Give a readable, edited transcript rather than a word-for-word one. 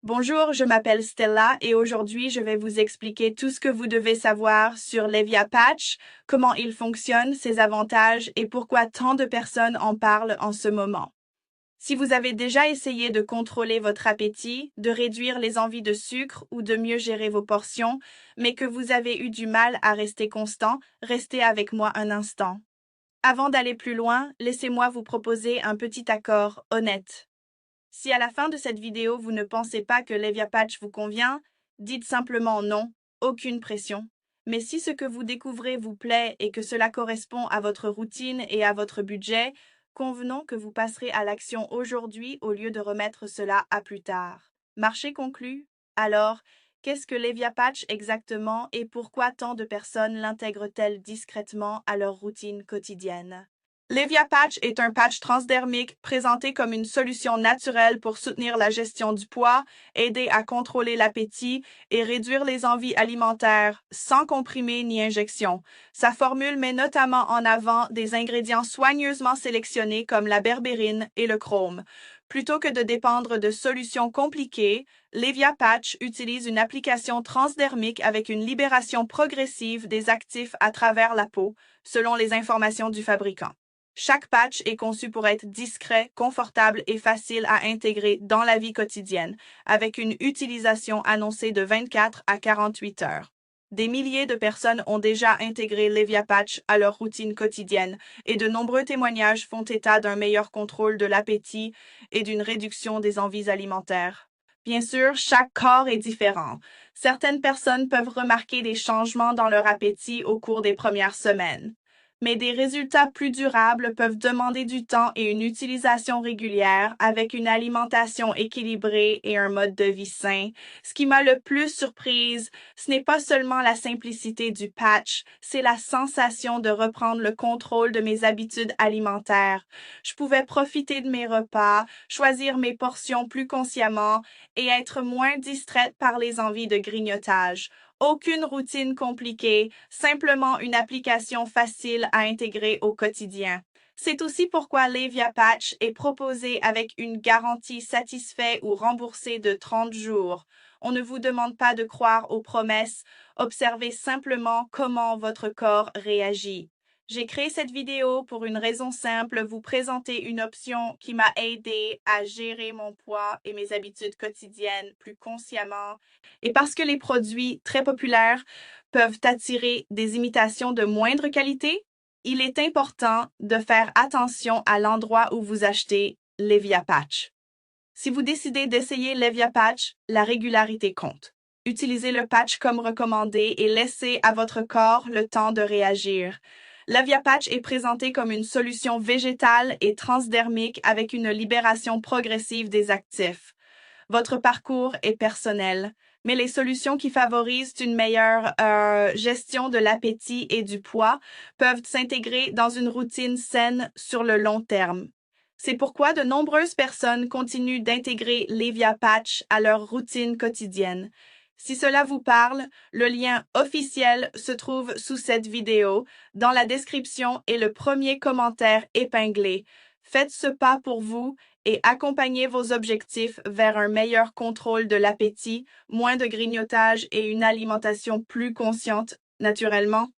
Bonjour, je m'appelle Stella et aujourd'hui je vais vous expliquer tout ce que vous devez savoir sur l'Evia Patch, comment il fonctionne, ses avantages et pourquoi tant de personnes en parlent en ce moment. Si vous avez déjà essayé de contrôler votre appétit, de réduire les envies de sucre ou de mieux gérer vos portions, mais que vous avez eu du mal à rester constant, restez avec moi un instant. Avant d'aller plus loin, laissez-moi vous proposer un petit accord honnête. Si à la fin de cette vidéo vous ne pensez pas que l'Evia Patch vous convient, dites simplement non, aucune pression. Mais si ce que vous découvrez vous plaît et que cela correspond à votre routine et à votre budget, convenons que vous passerez à l'action aujourd'hui au lieu de remettre cela à plus tard. Marché conclu? Alors, qu'est-ce que l'Evia Patch exactement et pourquoi tant de personnes l'intègrent-elles discrètement à leur routine quotidienne? L'Evia Patch est un patch transdermique présenté comme une solution naturelle pour soutenir la gestion du poids, aider à contrôler l'appétit et réduire les envies alimentaires sans comprimés ni injection. Sa formule met notamment en avant des ingrédients soigneusement sélectionnés comme la berbérine et le chrome. Plutôt que de dépendre de solutions compliquées, l'Evia Patch utilise une application transdermique avec une libération progressive des actifs à travers la peau, selon les informations du fabricant. Chaque patch est conçu pour être discret, confortable et facile à intégrer dans la vie quotidienne, avec une utilisation annoncée de 24 à 48 heures. Des milliers de personnes ont déjà intégré l'Evia Patch à leur routine quotidienne et de nombreux témoignages font état d'un meilleur contrôle de l'appétit et d'une réduction des envies alimentaires. Bien sûr, chaque corps est différent. Certaines personnes peuvent remarquer des changements dans leur appétit au cours des premières semaines. Mais des résultats plus durables peuvent demander du temps et une utilisation régulière avec une alimentation équilibrée et un mode de vie sain. Ce qui m'a le plus surprise, ce n'est pas seulement la simplicité du patch, c'est la sensation de reprendre le contrôle de mes habitudes alimentaires. Je pouvais profiter de mes repas, choisir mes portions plus consciemment et être moins distraite par les envies de grignotage. Aucune routine compliquée, simplement une application facile à intégrer au quotidien. C'est aussi pourquoi l'Evia Patch est proposé avec une garantie satisfait ou remboursée de 30 jours. On ne vous demande pas de croire aux promesses, observez simplement comment votre corps réagit. J'ai créé cette vidéo pour une raison simple, vous présenter une option qui m'a aidé à gérer mon poids et mes habitudes quotidiennes plus consciemment et parce que les produits très populaires peuvent attirer des imitations de moindre qualité, il est important de faire attention à l'endroit où vous achetez l'Evia Patch. Si vous décidez d'essayer l'Evia Patch, la régularité compte. Utilisez le patch comme recommandé et laissez à votre corps le temps de réagir. L'Evia Patch est présenté comme une solution végétale et transdermique avec une libération progressive des actifs. Votre parcours est personnel, mais les solutions qui favorisent une meilleure gestion de l'appétit et du poids peuvent s'intégrer dans une routine saine sur le long terme. C'est pourquoi de nombreuses personnes continuent d'intégrer l'Evia Patch à leur routine quotidienne. Si cela vous parle, le lien officiel se trouve sous cette vidéo, dans la description et le premier commentaire épinglé. Faites ce pas pour vous et accompagnez vos objectifs vers un meilleur contrôle de l'appétit, moins de grignotage et une alimentation plus consciente, naturellement.